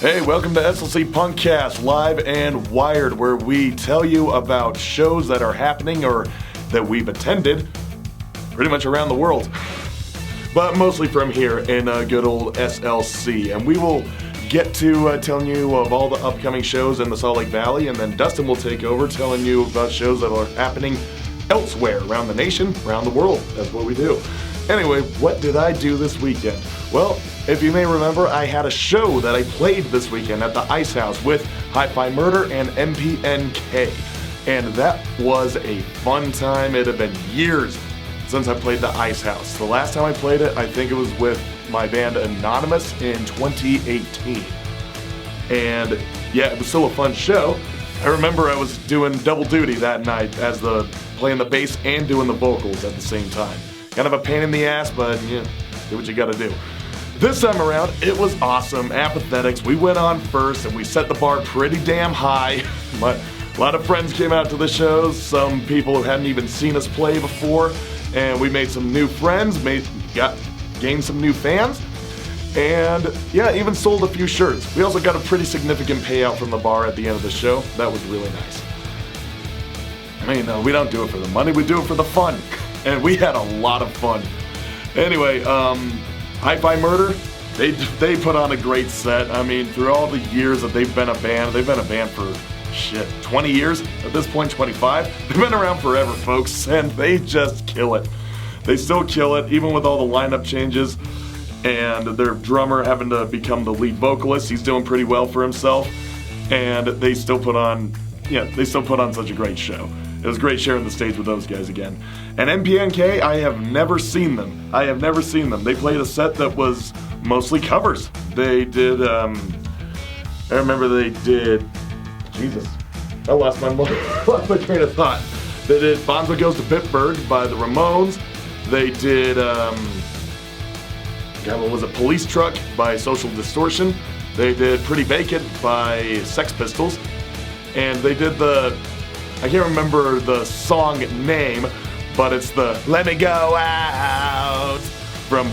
Hey, welcome to SLC Punkcast, live and wired, where we tell you about shows that are happening or that we've attended pretty much around the world. But mostly from here in good old SLC. And we will get to telling you of all the upcoming shows in the Salt Lake Valley, and then Dustin will take over telling you about shows that are happening elsewhere around the nation, around the world. That's what we do. Anyway, what did I do this weekend? Well, if you may remember, I had a show that I played this weekend at the Ice House with Hi-Fi Murder and MPNK. And that was a fun time. It had been years since I played the Ice House. The last time I played it, I think it was with my band Anonymous in 2018. And yeah, it was still a fun show. I remember I was doing double duty that night as playing the bass and doing the vocals at the same time. Kind of a pain in the ass, but yeah, do what you gotta do. This time around, it was awesome. Apathetics, we went on first and we set the bar pretty damn high. But a lot of friends came out to the shows, some people who hadn't even seen us play before, and we made some new friends, gained some new fans, and yeah, even sold a few shirts. We also got a pretty significant payout from the bar at the end of the show. That was really nice. I mean, we don't do it for the money, we do it for the fun. And we had a lot of fun. Anyway, Hi-Fi Murder, they put on a great set. I mean, through all the years that they've been a band for, 20 years? At this point, 25? They've been around forever, folks, and they just kill it. They still kill it, even with all the lineup changes, and their drummer having to become the lead vocalist. He's doing pretty well for himself, and they still put on such a great show. It was great sharing the stage with those guys again. And MPNK, I have never seen them. They played a set that was mostly covers. They did, I remember they did, Jesus, I lost my train of thought. They did Bonzo Goes to Pittsburgh by the Ramones. They did, what was it, Police Truck by Social Distortion. They did Pretty Vacant by Sex Pistols. And they did I can't remember the song name, but it's the Let Me Go Out from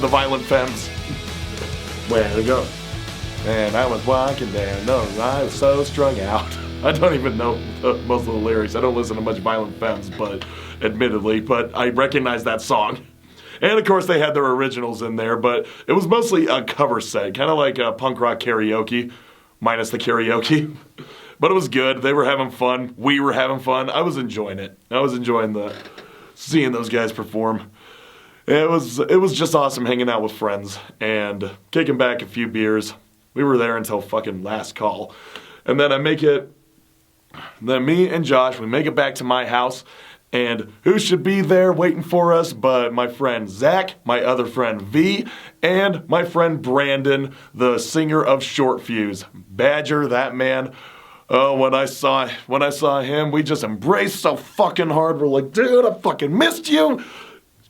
the Violent Femmes. Where to go? And I was walking down, no, I was so strung out. I don't even know most of the lyrics. I don't listen to much Violent Femmes, but I recognize that song. And of course they had their originals in there, but it was mostly a cover set, kind of like a punk rock karaoke, minus the karaoke. But it was good. They were having fun. We were having fun. I was enjoying it. I was enjoying seeing those guys perform. It was just awesome hanging out with friends and kicking back a few beers. We were there until fucking last call. And then me and Josh, we make it back to my house. And who should be there waiting for us but my friend Zach, my other friend V, and my friend Brandon, the singer of Short Fuse. Badger, that man. Oh, when I saw him, we just embraced so fucking hard. We're like, dude, I fucking missed you.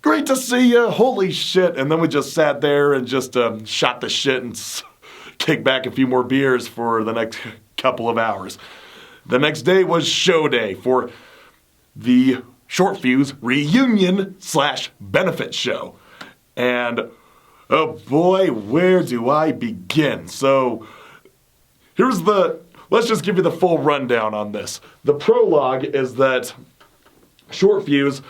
Great to see you. Holy shit. And then we just sat there and just shot the shit and kicked back a few more beers for the next couple of hours. The next day was show day for the Short Fuse reunion/benefit show. And oh boy, where do I begin? So let's just give you the full rundown on this. The prologue is that Short Fuse,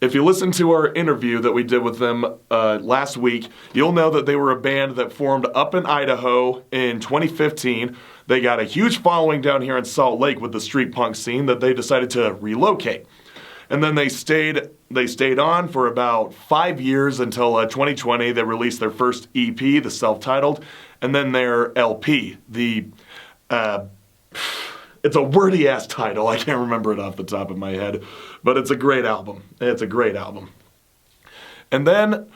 if you listen to our interview that we did with them last week, you'll know that they were a band that formed up in Idaho in 2015. They got a huge following down here in Salt Lake with the street punk scene that they decided to relocate. And then they stayed on for about 5 years until 2020. They released their first EP, the self-titled, and then their LP, it's a wordy-ass title. I can't remember it off the top of my head. But it's a great album. And then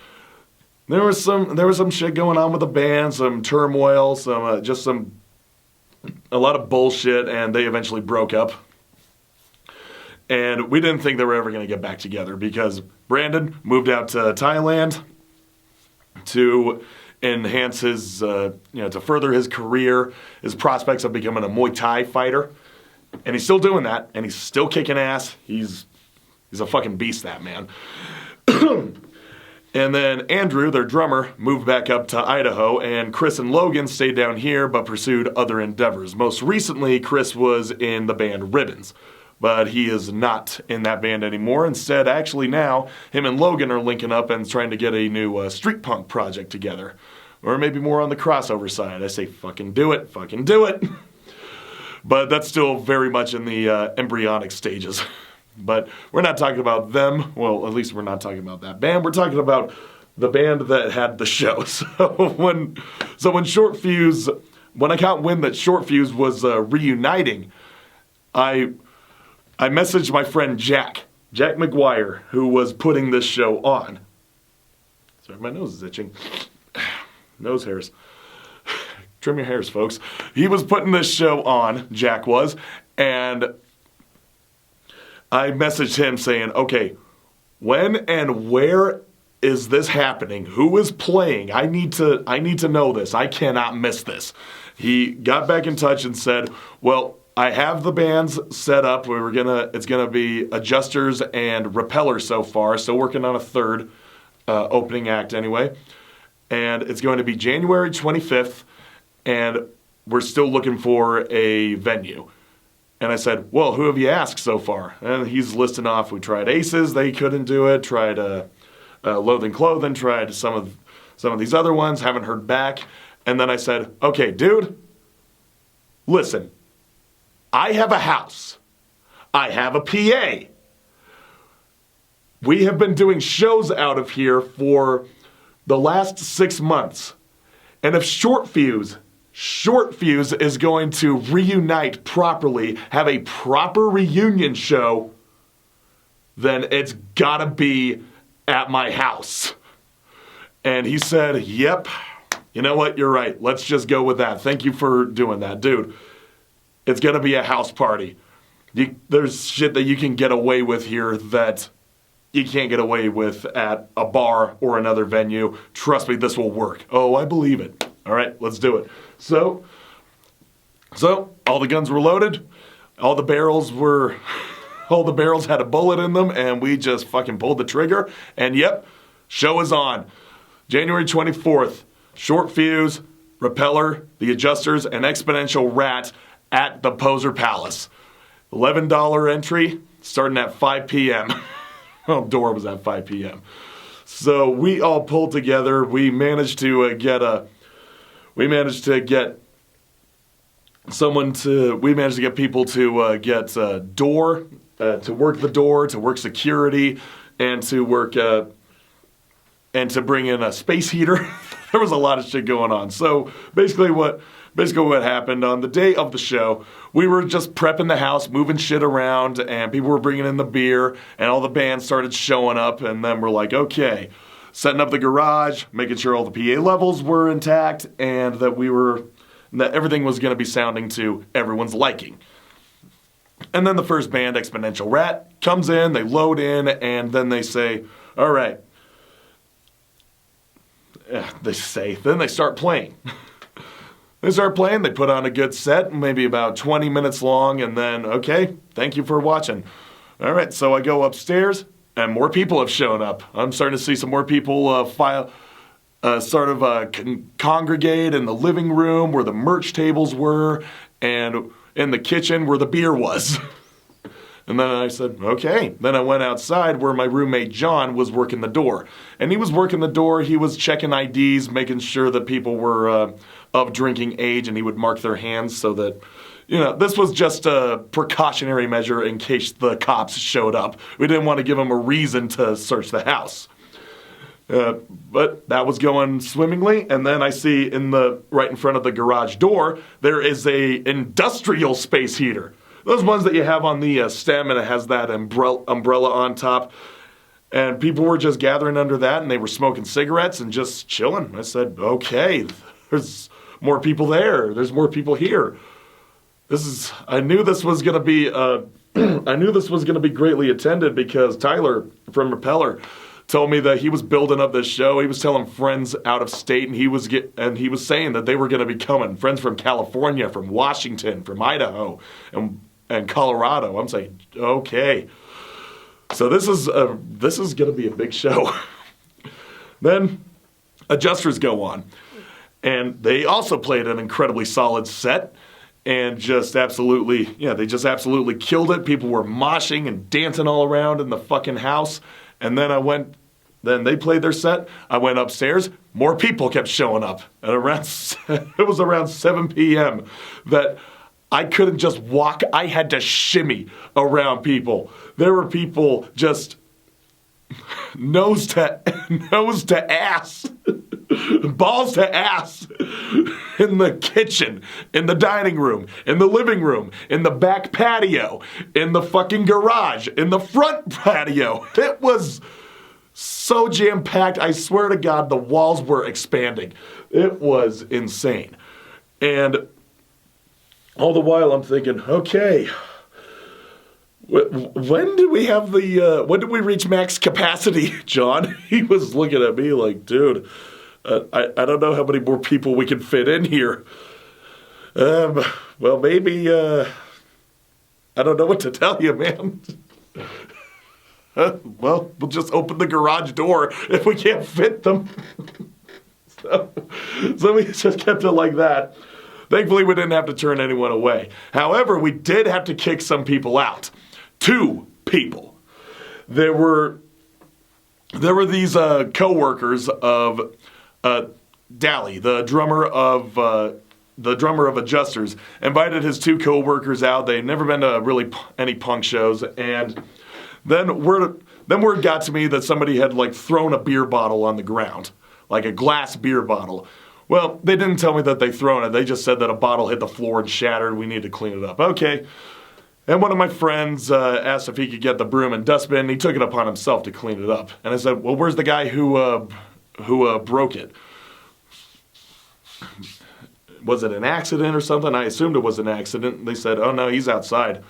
there was some shit going on with the band, some turmoil, a lot of bullshit, and they eventually broke up. And we didn't think they were ever going to get back together because Brandon moved out to Thailand to enhance his, to further his career, his prospects of becoming a Muay Thai fighter. And he's still doing that, and he's still kicking ass. He's a fucking beast, that man. And then Andrew, their drummer, moved back up to Idaho, and Chris and Logan stayed down here but pursued other endeavors. Most recently, Chris was in the band Ribbons, but he is not in that band anymore. Instead, actually now, him and Logan are linking up and trying to get a new street punk project together. Or maybe more on the crossover side. I say fucking do it, fucking do it. But that's still very much in the embryonic stages. But we're not talking about them. Well, at least we're not talking about that band. We're talking about the band that had the show. So when Short Fuse, when I got wind that Short Fuse was reuniting, I messaged my friend Jack McGuire, who was putting this show on. Sorry, my nose is itching. Nose hairs. Trim your hairs, folks. He was putting this show on, Jack was, and I messaged him saying, okay, when and where is this happening? Who is playing? I need to know this. I cannot miss this. He got back in touch and said, well, I have the bands set up. It's gonna be Adjusters and Repeller so far. Still working on a third opening act anyway. And it's going to be January 25th, and we're still looking for a venue. And I said, well, who have you asked so far? And he's listing off, we tried Aces, they couldn't do it, tried Loathing Clothing, tried some of these other ones, haven't heard back. And then I said, okay, dude, listen, I have a house. I have a PA. We have been doing shows out of here for the last 6 months. And if Short Fuse is going to reunite properly, have a proper reunion show, then it's gotta be at my house. And he said, yep, you know what, you're right. Let's just go with that. Thank you for doing that. Dude, it's gonna be a house party. There's shit that you can get away with here that you can't get away with at a bar or another venue. Trust me, this will work. Oh, I believe it. All right, let's do it. So all the guns were loaded. All the barrels had a bullet in them, and we just fucking pulled the trigger. And yep, show is on. January 24th, Short Fuse, Repeller, The Adjusters, and Exponential Rat at the Poser Palace. $11 entry, starting at 5 p.m. Well, door was at 5 p.m. So we all pulled together. We managed to get people to get a door, to work the door, to work security, and to work and to bring in a space heater. There was a lot of shit going on. So basically what happened on the day of the show, we were just prepping the house, moving shit around, and people were bringing in the beer, and all the bands started showing up, and then we're like, okay, setting up the garage, making sure all the PA levels were intact, and that everything was going to be sounding to everyone's liking. And then the first band, Exponential Rat, comes in, they load in, and then they say, all right. Then they start playing. They start playing, they put on a good set, maybe about 20 minutes long, and then, okay, thank you for watching. All right, so I go upstairs, and more people have shown up. I'm starting to see some more people congregate in the living room where the merch tables were, and in the kitchen where the beer was. And then I said, okay. Then I went outside where my roommate John was working the door. And he was working the door, he was checking IDs, making sure that people were of drinking age, and he would mark their hands so that, this was just a precautionary measure in case the cops showed up. We didn't want to give them a reason to search the house. But that was going swimmingly, and then I see right in front of the garage door, there is a industrial space heater. Those ones that you have on the stem, and it has that umbrella on top. And people were just gathering under that, and they were smoking cigarettes and just chilling. I said, okay, there's more people there. There's more people here. I knew this was going to be greatly attended because Tyler from Repeller told me that he was building up this show. He was telling friends out of state, and he was saying that they were going to be coming. Friends from California, from Washington, from Idaho, and Colorado. I'm saying, okay. So this is going to be a big show. Then Adjusters go on. And they also played an incredibly solid set. And just absolutely, they just absolutely killed it. People were moshing and dancing all around in the fucking house. And then then they played their set. I went upstairs. More people kept showing up. And it was around 7 p.m. that I couldn't just walk. I had to shimmy around people. There were people just nose to ass. Balls to ass in the kitchen, in the dining room, in the living room, in the back patio, in the fucking garage, in the front patio. It was so jam-packed. I swear to God, the walls were expanding. It was insane. And all the while I'm thinking, okay, when did we reach max capacity, John? He was looking at me like, dude, I don't know how many more people we can fit in here. Well, maybe, I don't know what to tell you, man. Well, we'll just open the garage door if we can't fit them. So we just kept it like that. Thankfully, we didn't have to turn anyone away. However, we did have to kick some people out. 2 people. There were these co-workers of Dally, the drummer of Adjusters, invited his 2 co-workers out. They'd never been to really any punk shows, and then word got to me that somebody had thrown a beer bottle on the ground, like a glass beer bottle. Well, they didn't tell me that they'd thrown it. They just said that a bottle hit the floor and shattered. We need to clean it up. Okay. And one of my friends asked if he could get the broom and dustbin. He took it upon himself to clean it up. And I said, well, where's the guy who broke it? Was it an accident or something? I assumed it was an accident. They said, oh no, he's outside.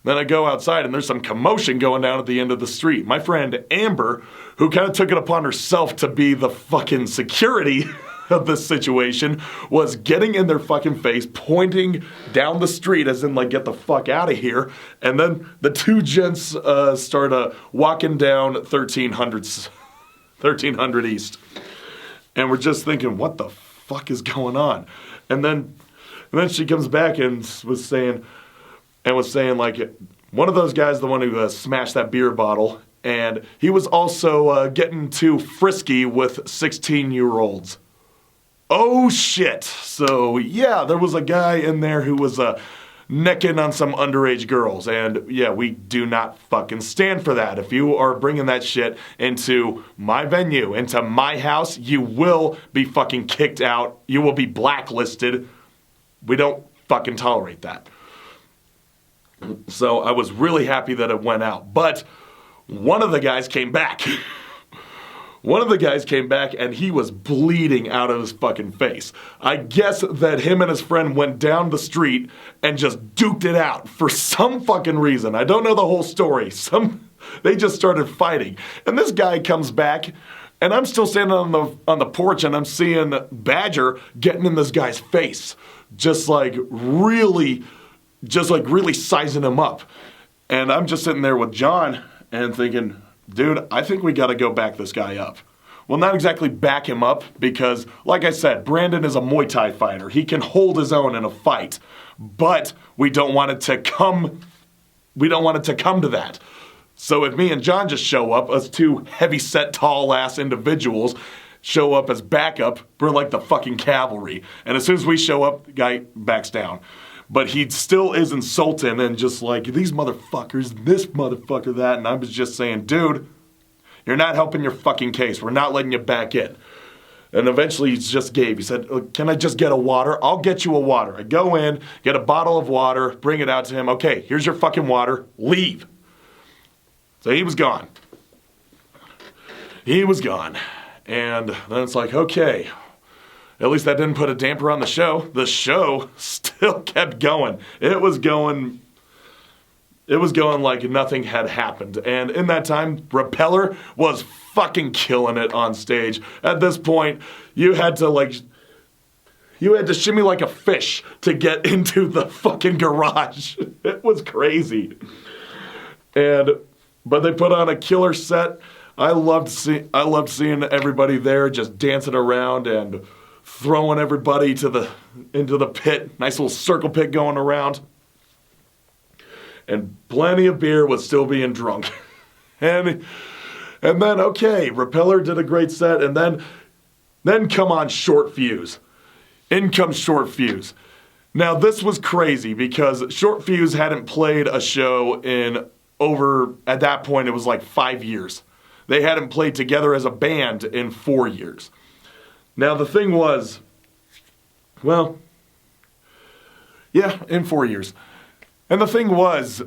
Then I go outside and there's some commotion going down at the end of the street. My friend Amber, who kind of took it upon herself to be the fucking security of this situation, was getting in their fucking face, pointing down the street as in get the fuck out of here. And then the 2 gents start walking down 1300 East. And we're just thinking, what the fuck is going on? And then she comes back and was saying one of those guys, the one who smashed that beer bottle, and he was also getting too frisky with 16-year-olds. Oh shit. So yeah, there was a guy in there who was necking on some underage girls, and yeah, we do not fucking stand for that. If you are bringing that shit into my venue, into my house, you will be fucking kicked out. You will be blacklisted. We don't fucking tolerate that. So I was really happy that it went out. But one of the guys came back. And he was bleeding out of his fucking face. I guess that him and his friend went down the street and just duked it out for some fucking reason. I don't know the whole story. They just started fighting. And this guy comes back, and I'm still standing on the porch, and I'm seeing Badger getting in this guy's face. Just really sizing him up. And I'm just sitting there with John and thinking, dude, I think we got to go back this guy up. Well, not exactly back him up because, like I said, Brandon is a Muay Thai fighter. He can hold his own in a fight, but we don't want it to come to that. So if me and John just show up as 2 heavy-set, tall-ass individuals, show up as backup, we're like the fucking cavalry. And as soon as we show up, the guy backs down. But he still is insulting and just these motherfuckers, this motherfucker, that. And I was just saying, dude, you're not helping your fucking case. We're not letting you back in. And eventually he just gave. He said, can I just get a water? I'll get you a water. I go in, get a bottle of water, bring it out to him. Okay, here's your fucking water. Leave. So he was gone. And then it's okay. At least that didn't put a damper on the show. The show still kept going. It was going like nothing had happened. And in that time, Repeller was fucking killing it on stage. At this point, you had to shimmy like a fish to get into the fucking garage. It was crazy. But they put on a killer set. I loved seeing everybody there just dancing around and throwing everybody into the pit. Nice little circle pit going around. And plenty of beer was still being drunk. and then, okay, Repeller did a great set, and then come on Short Fuse. In comes Short Fuse. Now, this was crazy because Short Fuse hadn't played a show in over, at that point, it was like 5 years. They hadn't played together as a band in 4 years. Now, the thing was, well, yeah, in 4 years. And the thing was,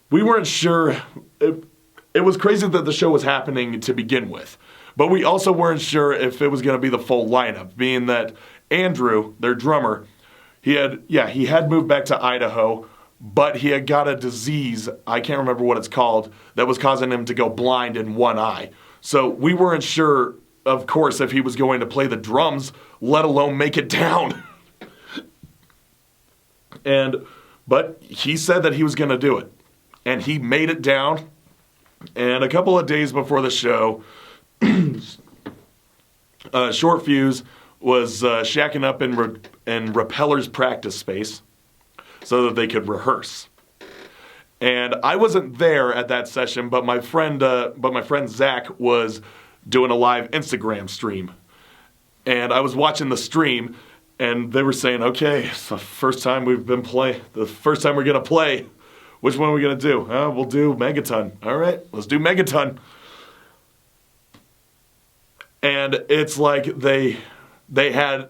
we weren't sure, it was crazy that the show was happening to begin with. But we also weren't sure if it was going to be the full lineup, being that Andrew, their drummer, he had moved back to Idaho, but he had got a disease, I can't remember what it's called, that was causing him to go blind in one eye. So we weren't sure, of course, if he was going to play the drums, let alone make it down. But he said that he was going to do it. And he made it down. And a couple of days before the show, Short Fuse was shacking up in Repeller's practice space so that they could rehearse. And I wasn't there at that session, but my friend Zach was doing a live Instagram stream. And I was watching the stream, and they were saying, okay, it's the first time we're going to play. Which one are we going to do? We'll do Megaton. All right, let's do Megaton. And it's like they had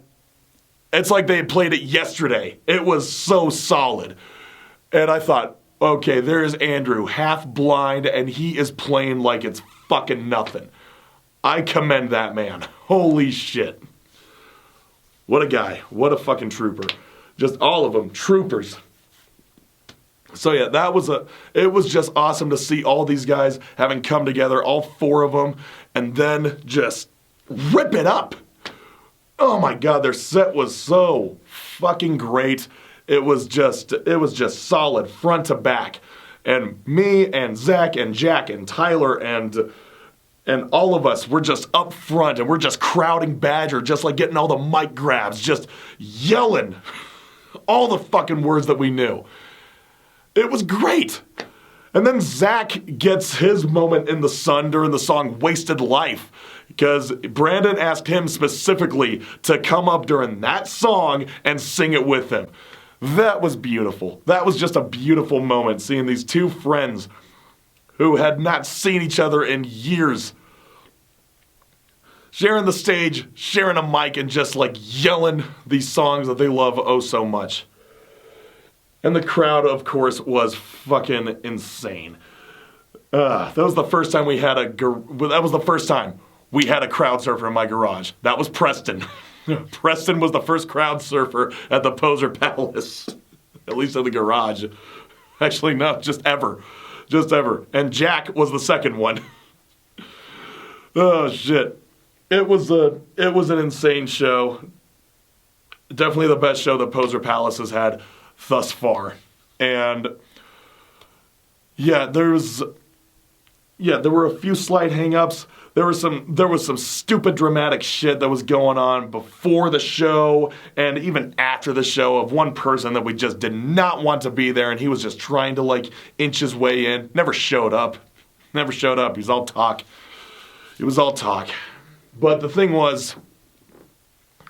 played it yesterday. It was so solid. And I thought, okay, there's Andrew, half blind, and he is playing like it's fucking nothing. I commend that man. Holy shit. What a guy. What a fucking trooper. Just all of them, troopers. So yeah, it was just awesome to see all these guys having come together, all four of them, and then just rip it up. Oh my God, their set was so fucking great. It was just solid front to back. And me and Zach and Jack and Tyler and all of us, we're just up front and we're just crowding Badger, just like getting all the mic grabs, just yelling all the fucking words that we knew. It was great. And then Zach gets his moment in the sun during the song Wasted Life, because Brandon asked him specifically to come up during that song and sing it with him. That was beautiful. That was just a beautiful moment, seeing these two friends who had not seen each other in years sharing the stage, sharing a mic, and just like yelling these songs that they love oh so much. And the crowd, of course, was fucking insane. That was the first time we had a crowd surfer in my garage. That was Preston. Preston was the first crowd surfer at the Poser Palace. At least in the garage. Actually, no, just ever. Just ever. And Jack was the second one. Oh, shit. It was an insane show. Definitely the best show that Poser Palace has had thus far. And yeah, there were a few slight hang-ups. There was some stupid dramatic shit that was going on before the show and even after the show of one person that we just did not want to be there, and he was just trying to like inch his way in. Never showed up. He was all talk. But the thing was,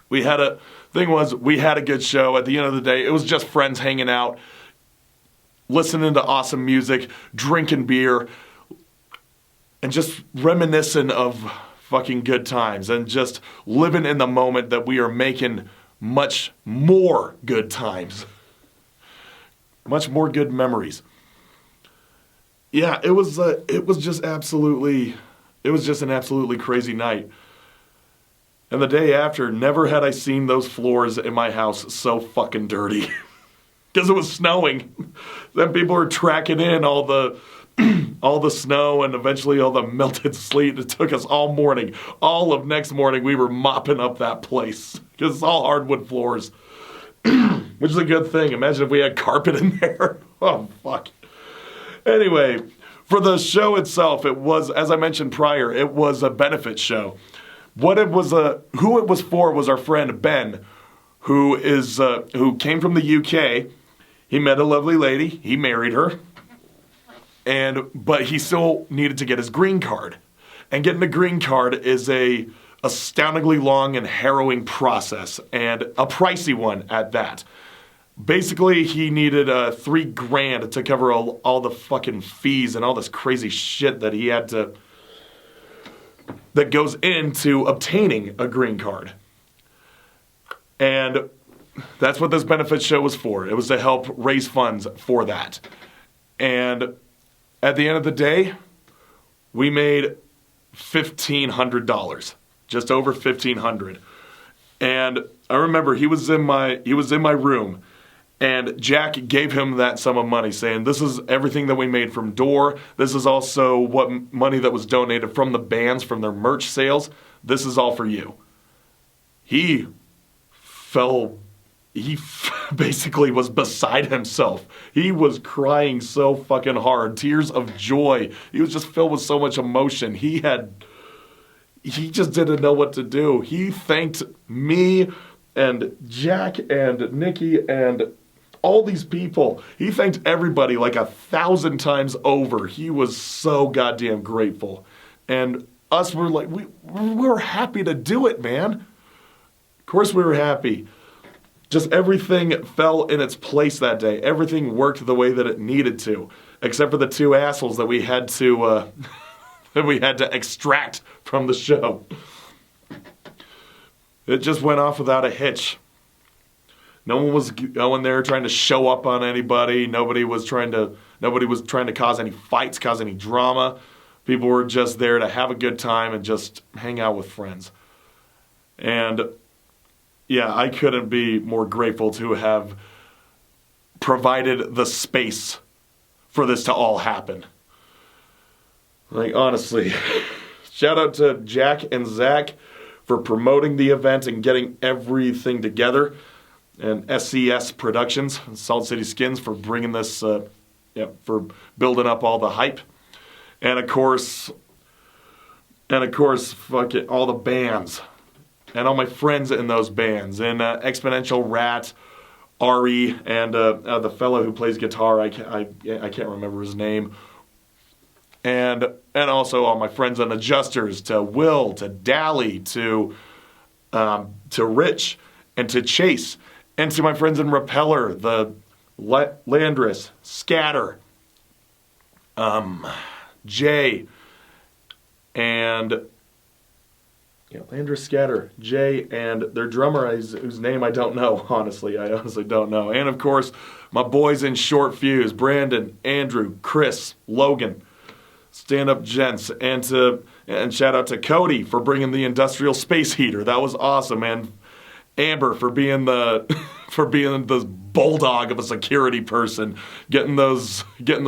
we had a good show. At the end of the day, it was just friends hanging out, listening to awesome music, drinking beer, and just reminiscing of fucking good times and just living in the moment that we are making much more good times. Much more good memories. Yeah, it was just an absolutely crazy night. And the day after, never had I seen those floors in my house so fucking dirty. Because it was snowing. Then people were tracking in all the snow and eventually all the melted sleet. It took us all morning. All of next morning, we were mopping up that place. Because it's all hardwood floors. Which is a good thing. Imagine if we had carpet in there. Oh, fuck. Anyway, For the show itself, it was, as I mentioned prior, it was a benefit show. Who it was for was our friend Ben, who came from the UK. He met a lovely lady. He married her. But he still needed to get his green card. And getting a green card is a astoundingly long and harrowing process, and a pricey one at that. Basically, he needed $3,000 to cover all the fucking fees and all this crazy shit that he had to, that goes into obtaining a green card. And that's what this benefit show was for. It was to help raise funds for that. And at the end of the day, we made $1,500, just over $1,500. And I remember he was in my room, and Jack gave him that sum of money, saying, "This is everything that we made from door. This is also what money that was donated from the bands, from their merch sales. This is all for you." He basically was beside himself. He was crying so fucking hard, tears of joy. He was just filled with so much emotion. He just didn't know what to do. He thanked me and Jack and Nikki and all these people. He thanked everybody like 1,000 times over. He was so goddamn grateful. And us were like, we were happy to do it, man. Of course we were happy. Just everything fell in its place that day. Everything worked the way that it needed to, except for the two assholes that we had to extract from the show. It just went off without a hitch. No one was going there trying to show up on anybody. Nobody was trying to cause any fights, cause any drama. People were just there to have a good time and just hang out with friends. And yeah, I couldn't be more grateful to have provided the space for this to all happen. Like, honestly, shout out to Jack and Zach for promoting the event and getting everything together. And SCS Productions, Salt City Skins, for bringing this, for building up all the hype. And of course, fuck it, all the bands. And all my friends in those bands. And Exponential Rat, Ari, and the fellow who plays guitar, I can't remember his name. And also all my friends and adjusters, to Will, to Dally, to Rich, and to Chase. And to my friends in Repeller, the Landris, Scatter, Jay, and Landris, Scatter, Jay, and their drummer, whose name I don't know, honestly. I honestly don't know. And of course, my boys in Short Fuse, Brandon, Andrew, Chris, Logan, stand-up gents, and shout out to Cody for bringing the industrial space heater. That was awesome, and Amber for being the bulldog of a security person, getting those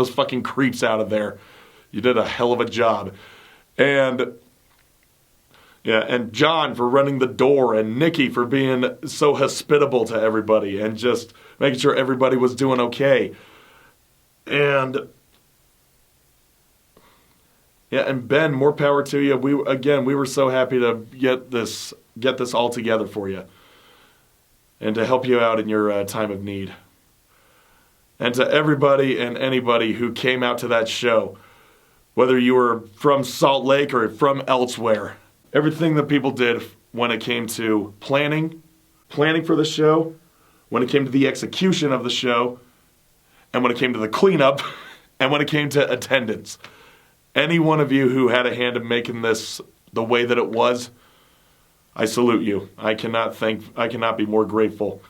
fucking creeps out of there. You did a hell of a job. And John for running the door, and Nikki for being so hospitable to everybody and just making sure everybody was doing okay. And Ben, more power to you. We were so happy to get this all together for you, and to help you out in your time of need. And to everybody and anybody who came out to that show, whether you were from Salt Lake or from elsewhere, everything that people did when it came to planning for the show, when it came to the execution of the show, and when it came to the cleanup, and when it came to attendance. Any one of you who had a hand in making this the way that it was, I salute you. I cannot be more grateful.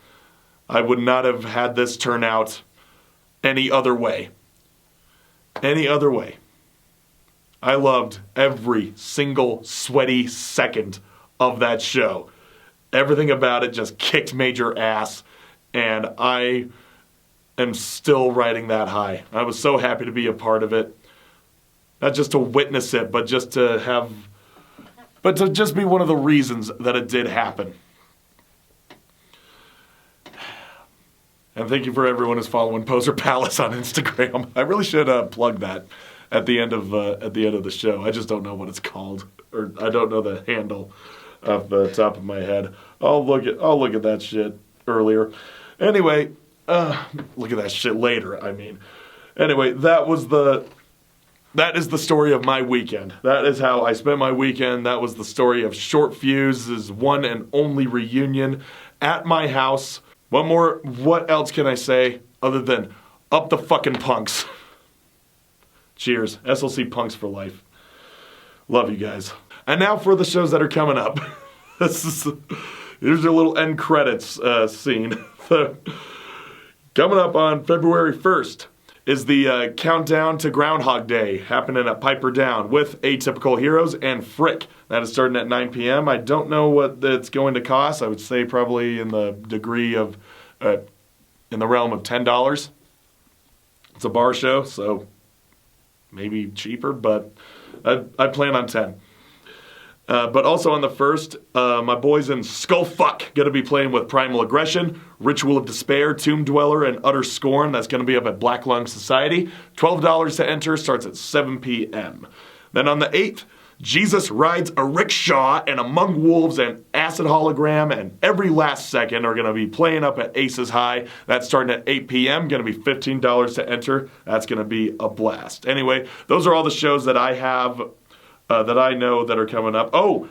I would not have had this turn out any other way. Any other way. I loved every single sweaty second of that show. Everything about it just kicked major ass, and I am still riding that high. I was so happy to be a part of it. Not just to witness it, but just to just be one of the reasons that it did happen. And thank you for everyone who's following Poser Palace on Instagram. I really should plug that. at the end of the show. I just don't know what it's called, or I don't know the handle off the top of my head. I'll look at that shit earlier. Anyway, look at that shit later. I mean, anyway, that is the story of my weekend. That is how I spent my weekend. That was the story of Short Fuse's one and only reunion at my house. What else can I say other than up the fucking punks? Cheers. SLC Punks for life. Love you guys. And now for the shows that are coming up. Here's a little end credits scene. Coming up on February 1st is the countdown to Groundhog Day happening at Piper Down with Atypical Heroes and Frick. That is starting at 9 p.m. I don't know what it's going to cost. I would say probably in the degree of, in the realm of $10. It's a bar show, so maybe cheaper, but I plan on 10. But also on the 1st, my boys in Skullfuck going to be playing with Primal Aggression, Ritual of Despair, Tomb Dweller, and Utter Scorn. That's going to be up at Black Lung Society. $12 to enter, starts at 7 p.m. Then on the 8th, Jesus Rides a Rickshaw and Among Wolves and Acid Hologram and Every Last Second are going to be playing up at Aces High. That's starting at 8 p.m., going to be $15 to enter. That's going to be a blast. Anyway, those are all the shows that I have that I know that are coming up. Oh,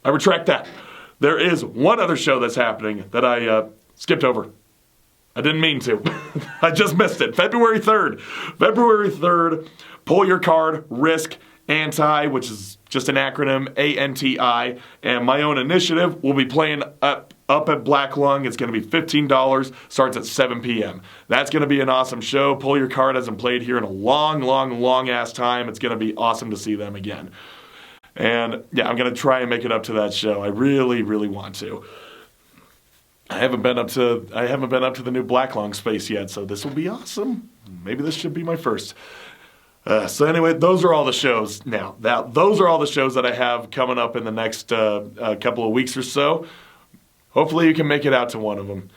I retract that. There is one other show that's happening that I skipped over. I didn't mean to. I just missed it. February 3rd. February 3rd, Pull Your Card, Risk, Anti, which is just an acronym, ANTI, and My Own Initiative will be playing up at Black Lung. It's going to be $15, starts at 7 p.m. That's going to be an awesome show. Pull Your Card hasn't played here in a long ass time. It's going to be awesome to see them again. And yeah, I'm going to try and make it up to that show. I really want to. I haven't been up to the new Black Lung space yet, so this will be awesome. Maybe this should be my first. So anyway, those are all the shows now. Those are all the shows that I have coming up in the next couple of weeks or so. Hopefully you can make it out to one of them.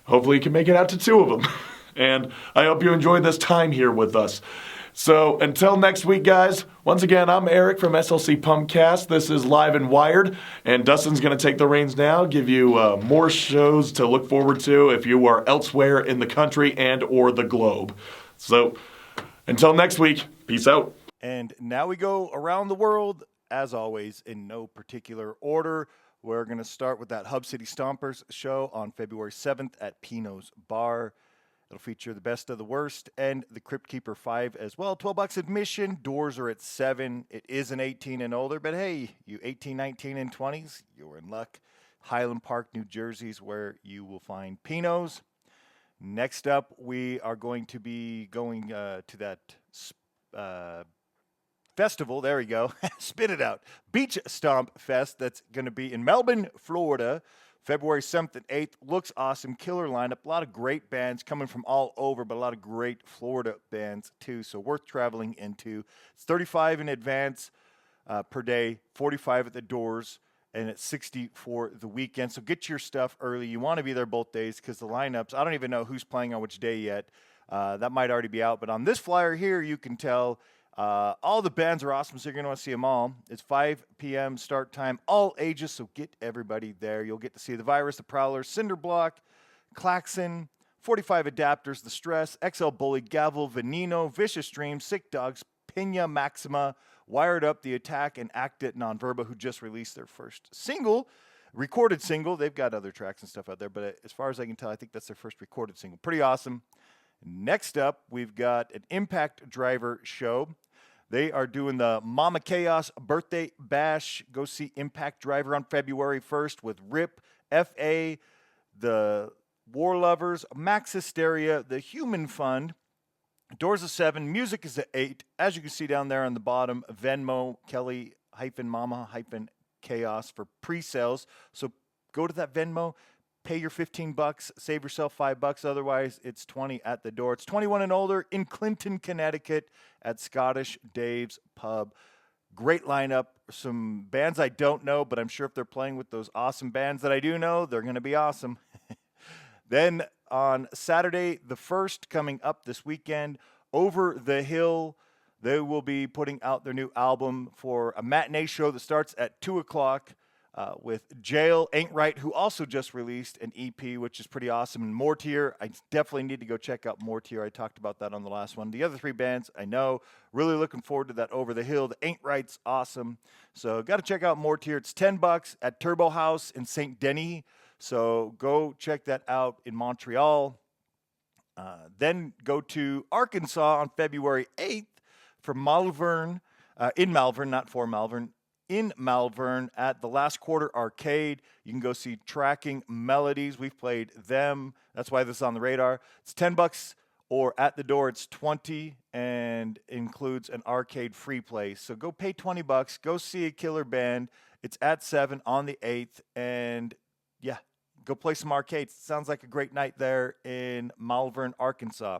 Hopefully you can make it out to two of them. And I hope you enjoyed this time here with us. So until next week, guys, once again, I'm Eric from SLC Punkcast. This is Live and Wired, and Dustin's going to take the reins now, give you more shows to look forward to if you are elsewhere in the country and or the globe. So until next week, peace out. And now we go around the world, as always, in no particular order. We're going to start with that Hub City Stompers show on February 7th at Pino's Bar. It'll feature the Best of the Worst and the Crypt Keeper 5 as well. $12 admission. Doors are at 7. It is an 18 and older, but hey, you 18, 19, and 20s, you're in luck. Highland Park, New Jersey is where you will find Pino's. Next up, we are going to be going to that festival. There we go. Spit it out. Beach Stomp Fest. That's going to be in Melbourne, Florida, February 7th and 8th. Looks awesome. Killer lineup. A lot of great bands coming from all over, but a lot of great Florida bands too. So worth traveling into. It's $35 in advance per day, $45 at the doors, and it's $60 for the weekend. So get your stuff early. You want to be there both days because the lineups, I don't even know who's playing on which day yet. That might already be out. But on this flyer here, you can tell all the bands are awesome, so you're going to want to see them all. It's 5 p.m. start time, all ages, so get everybody there. You'll get to see The Virus, The Prowlers, Cinderblock, Klaxon, 45 Adapters, The Stress, XL Bully, Gavel, Veneno, Vicious Dreams, Sick Dogs, Pina Maxima, Wired Up, The Attack, and Act It Nonverba, who just released their first single, recorded single. They've got other tracks and stuff out there, but as far as I can tell, I think that's their first recorded single. Pretty awesome. Next up, we've got an Impact Driver show. They are doing the Mama Chaos Birthday Bash. Go see Impact Driver on February 1st with RIP, FA, the War Lovers, Max Hysteria, the Human Fund. Doors at 7, music is at 8. As you can see down there on the bottom, Venmo, Kelly-Mama-Chaos for pre-sales. So go to that Venmo, pay your $15, save yourself $5. Otherwise, it's $20 at the door. It's 21 and older in Clinton, Connecticut at Scottish Dave's Pub. Great lineup. Some bands I don't know, but I'm sure if they're playing with those awesome bands that I do know, they're going to be awesome. Then on Saturday, the 1st, coming up this weekend, Over the Hill, they will be putting out their new album for a matinee show that starts at 2 o'clock with Jail Ain't Right, who also just released an EP, which is pretty awesome. And Mortier, I definitely need to go check out Mortier. I talked about that on the last one. The other three bands, I know. Really looking forward to that Over the Hill. The Ain't Right's awesome. So got to check out Mortier. It's $10 at Turbo House in St. Denis. So go check that out in Montreal. Then go to Arkansas on February 8th for Malvern, in Malvern, not for Malvern, in Malvern at the Last Quarter Arcade. You can go see Tracking Melodies. We've played them. That's why this is on the radar. It's $10 or at the door it's $20 and includes an arcade free play. So go pay $20, go see a killer band. It's at 7 on the 8th, and yeah, go play some arcades. Sounds like a great night there in Malvern, Arkansas.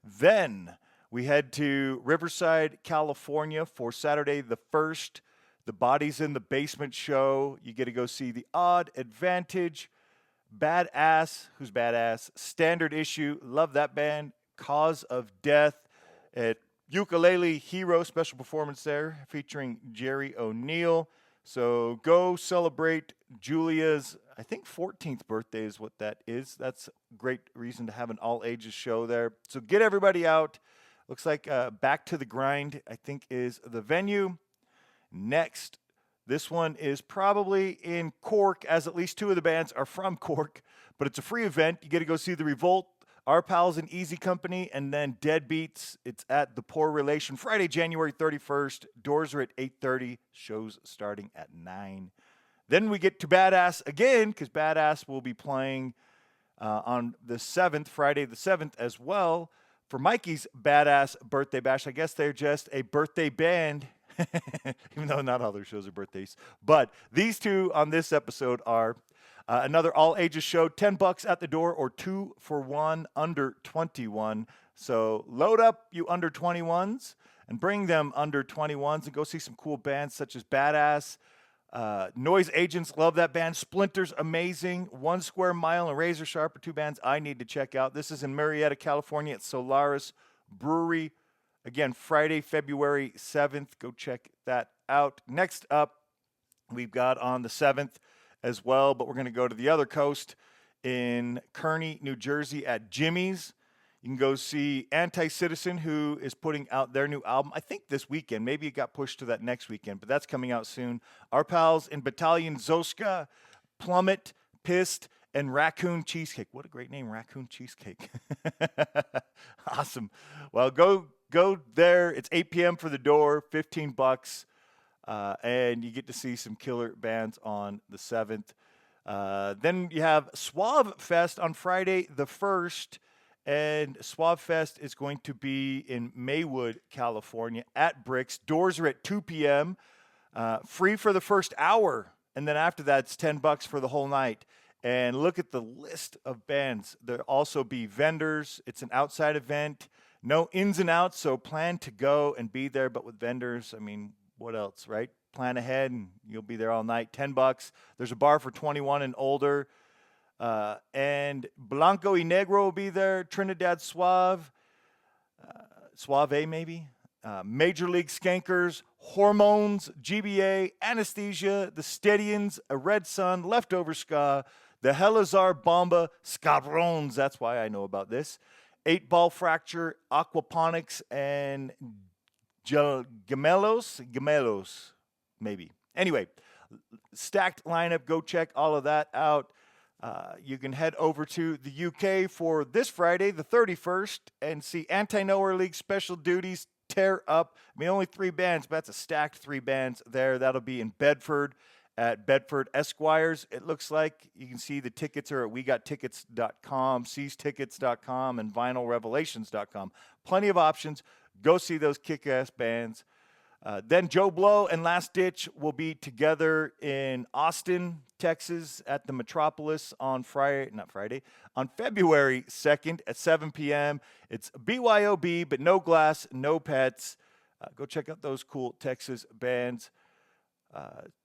Then we head to Riverside, California for Saturday the 1st. The Bodies in the Basement show. You get to go see The Odd Advantage, Badass, who's badass, Standard Issue, love that band, Cause of Death, at Ukulele Hero, special performance there featuring Jerry O'Neill. So go celebrate Julia's, I think 14th birthday is what that is. That's a great reason to have an all-ages show there. So get everybody out. Looks like Back to the Grind, I think, is the venue. Next, this one is probably in Cork, as at least two of the bands are from Cork, but it's a free event. You get to go see The Revolt, Our Pals in Easy Company, and then Deadbeats. It's at The Poor Relation, Friday, January 31st. Doors are at 8:30, shows starting at 9. Then we get to Badass again, because Badass will be playing on the 7th, Friday the 7th as well, for Mikey's Badass Birthday Bash. I guess they're just a birthday band, even though not all their shows are birthdays. But these two on this episode are another all-ages show, $10 at the door or 2 for 1 under 21. So load up, you under 21s, and bring them under 21s and go see some cool bands such as Badass. Noise Agents, love that band. Splinter's amazing. 1 Square Mile and Razor Sharp are two bands I need to check out. This is in Marietta, California at Solaris Brewery. Again, Friday, February 7th. Go check that out. Next up, we've got on the 7th as well, but we're going to go to the other coast in Kearney, New Jersey at Jimmy's. You can go see Anti-Citizen, who is putting out their new album, I think this weekend. Maybe it got pushed to that next weekend, but that's coming out soon. Our pals in Battalion Zoska, Plummet, Pissed, and Raccoon Cheesecake. What a great name, Raccoon Cheesecake. Awesome. Well, go there. It's 8 p.m. for the door, $15, and you get to see some killer bands on the 7th. Then you have Suave Fest on Friday the 1st, and Suave Fest is going to be in Maywood, California at Bricks. Doors are at 2 p.m., free for the first hour, and then after that it's $10 for the whole night. And look at the list of bands. There'll also be vendors. It's an outside event. No ins and outs, so plan to go and be there, but with vendors, I mean, what else, right? Plan ahead, and you'll be there all night. $10. There's a bar for 21 and older. And Blanco y Negro will be there. Trinidad Suave. Suave, maybe. Major League Skankers. Hormones. GBA. Anesthesia. The Steadians. A Red Sun. Leftover Ska. The Helazar Bomba. Scabrones. That's why I know about this. 8-Ball Fracture, Aquaponics, and Gemelos, maybe. Anyway, stacked lineup. Go check all of that out. You can head over to the UK for this Friday, the 31st, and see Anti-Nowhere League Special Duties tear up. I mean, only 3 bands, but that's a stacked 3 bands there. That'll be in Bedford at Bedford Esquires. It looks like you can see the tickets are at wegottickets.com, seizetickets.com, and vinylrevelations.com. Plenty of options. Go see those kick-ass bands. Then Joe Blow and Last Ditch will be together in Austin, Texas at the Metropolis on February 2nd at 7 p.m. It's BYOB, but no glass, no pets. Go check out those cool Texas bands.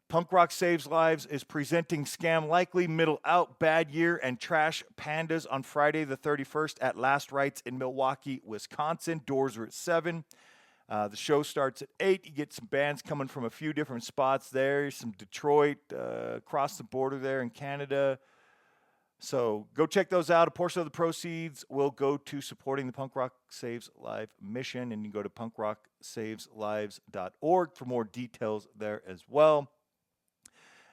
Punk Rock Saves Lives is presenting Scam Likely, Middle Out, Bad Year, and Trash Pandas on Friday the 31st at Last Rites in Milwaukee, Wisconsin. Doors are at 7. The show starts at 8. You get some bands coming from a few different spots there. Some Detroit, across the border there in Canada. So go check those out. A portion of the proceeds will go to supporting the Punk Rock Saves Live mission. And you can go to punkrocksaveslives.org for more details there as well.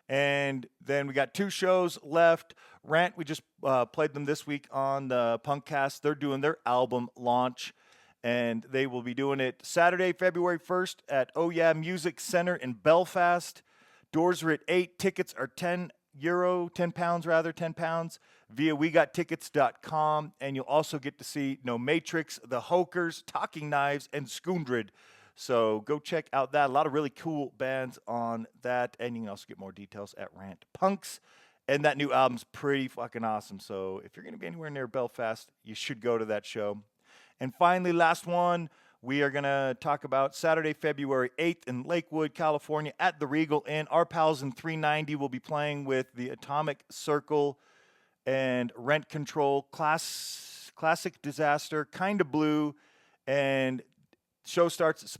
And then we got 2 shows left. Rant, we just played them this week on the Punkcast. They're doing their album launch, and they will be doing it Saturday, February 1st at Oh Yeah Music Center in Belfast. Doors are at 8. Tickets are £10 via wegottickets.com. And you'll also get to see No Matrix, The Hokers, Talking Knives, and Skoondred. So go check out that. A lot of really cool bands on that. And you can also get more details at Rant Punks. And that new album's pretty fucking awesome. So if you're going to be anywhere near Belfast, you should go to that show. And finally, last one, we are going to talk about Saturday, February 8th in Lakewood, California at the Regal Inn. Our pals in 390 will be playing with the Atomic Circle and Rent Control, Classic Disaster, Kinda Blue, and show starts at,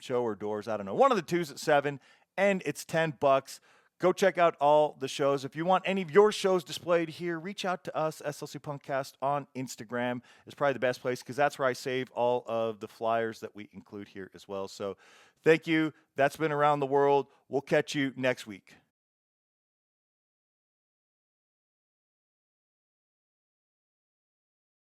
show or doors, I don't know. One of the two's at 7, and it's $10. Go check out all the shows. If you want any of your shows displayed here, reach out to us, SLC Punkcast, on Instagram. Is probably the best place because that's where I save all of the flyers that we include here as well. So thank you. That's been Around the World. We'll catch you next week.